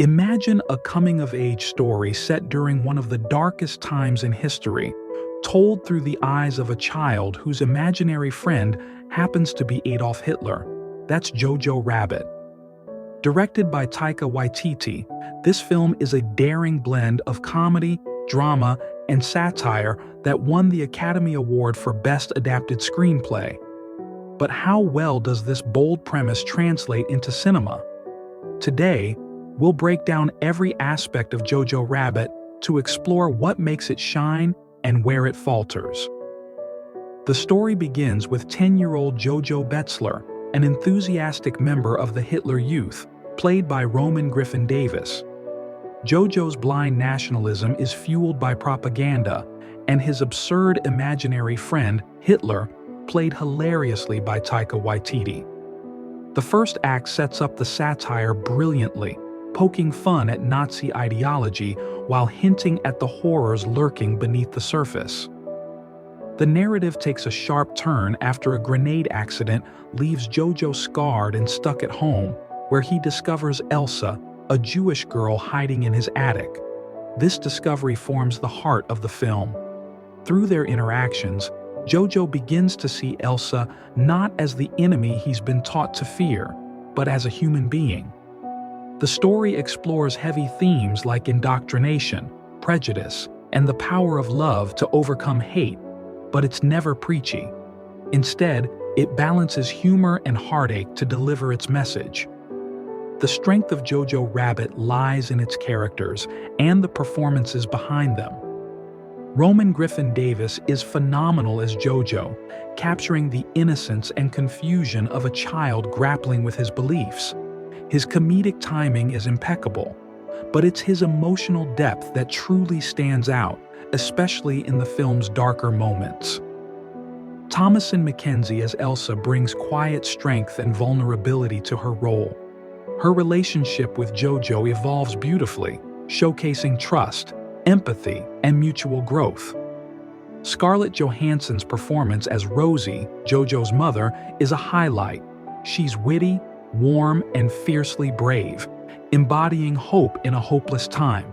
Imagine a coming-of-age story set during one of the darkest times in history, told through the eyes of a child whose imaginary friend happens to be Adolf Hitler. That's Jojo Rabbit. Directed by Taika Waititi, this film is a daring blend of comedy, drama, and satire that won the Academy Award for Best Adapted Screenplay. But how well does this bold premise translate into cinema? Today, we'll break down every aspect of Jojo Rabbit to explore what makes it shine and where it falters. The story begins with 10-year-old Jojo Betzler, an enthusiastic member of the Hitler Youth, played by Roman Griffin Davis. Jojo's blind nationalism is fueled by propaganda, and his absurd imaginary friend, Hitler, played hilariously by Taika Waititi. The first act sets up the satire brilliantly, poking fun at Nazi ideology while hinting at the horrors lurking beneath the surface. The narrative takes a sharp turn after a grenade accident leaves Jojo scarred and stuck at home, where he discovers Elsa, a Jewish girl hiding in his attic. This discovery forms the heart of the film. Through their interactions, Jojo begins to see Elsa not as the enemy he's been taught to fear, but as a human being. The story explores heavy themes like indoctrination, prejudice, and the power of love to overcome hate, but it's never preachy. Instead, it balances humor and heartache to deliver its message. The strength of Jojo Rabbit lies in its characters and the performances behind them. Roman Griffin Davis is phenomenal as Jojo, capturing the innocence and confusion of a child grappling with his beliefs. His comedic timing is impeccable, but it's his emotional depth that truly stands out, especially in the film's darker moments. Thomasin McKenzie as Elsa brings quiet strength and vulnerability to her role. Her relationship with Jojo evolves beautifully, showcasing trust, empathy, and mutual growth. Scarlett Johansson's performance as Rosie, Jojo's mother, is a highlight. She's witty, warm, and fiercely brave, embodying hope in a hopeless time.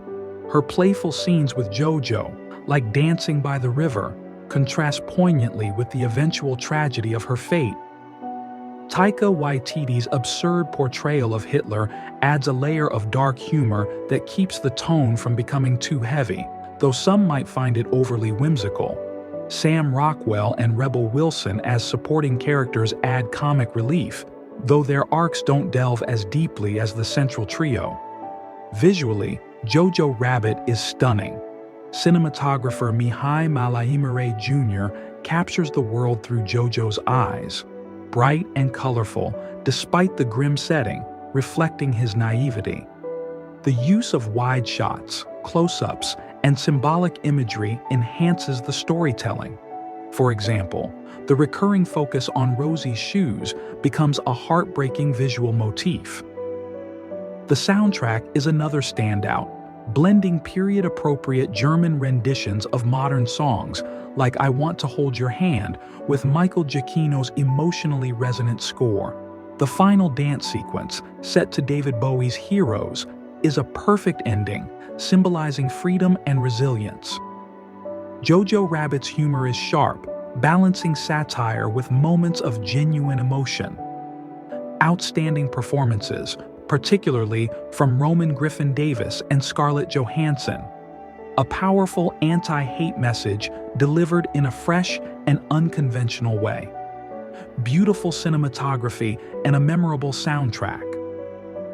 Her playful scenes with Jojo, like dancing by the river, contrast poignantly with the eventual tragedy of her fate. Taika Waititi's absurd portrayal of Hitler adds a layer of dark humor that keeps the tone from becoming too heavy, though some might find it overly whimsical. Sam Rockwell and Rebel Wilson as supporting characters add comic relief, though their arcs don't delve as deeply as the central trio. Visually, Jojo Rabbit is stunning. Cinematographer Mihai Malaimare Jr. captures the world through Jojo's eyes, bright and colorful despite the grim setting, reflecting his naivety. The use of wide shots, close-ups, and symbolic imagery enhances the storytelling. For example, the recurring focus on Rosie's shoes becomes a heartbreaking visual motif. The soundtrack is another standout, blending period-appropriate German renditions of modern songs like I Want to Hold Your Hand with Michael Giacchino's emotionally resonant score. The final dance sequence, set to David Bowie's Heroes, is a perfect ending, symbolizing freedom and resilience. Jojo Rabbit's humor is sharp, balancing satire with moments of genuine emotion. Outstanding performances, particularly from Roman Griffin Davis and Scarlett Johansson. A powerful anti-hate message delivered in a fresh and unconventional way. Beautiful cinematography and a memorable soundtrack.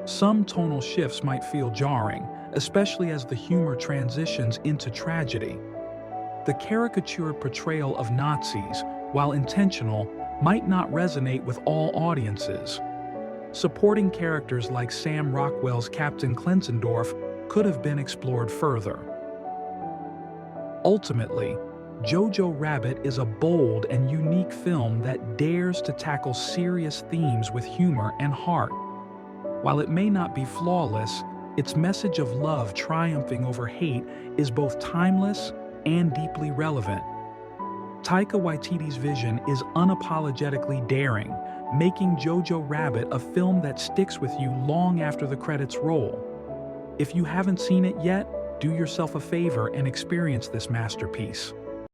Some tonal shifts might feel jarring, especially as the humor transitions into tragedy. The caricatured portrayal of Nazis, while intentional, might not resonate with all audiences. Supporting characters like Sam Rockwell's Captain Klenzendorf could have been explored further. Ultimately, Jojo Rabbit is a bold and unique film that dares to tackle serious themes with humor and heart. While it may not be flawless, its message of love triumphing over hate is both timeless and deeply relevant. Taika Waititi's vision is unapologetically daring, making Jojo Rabbit a film that sticks with you long after the credits roll. If you haven't seen it yet, do yourself a favor and experience this masterpiece.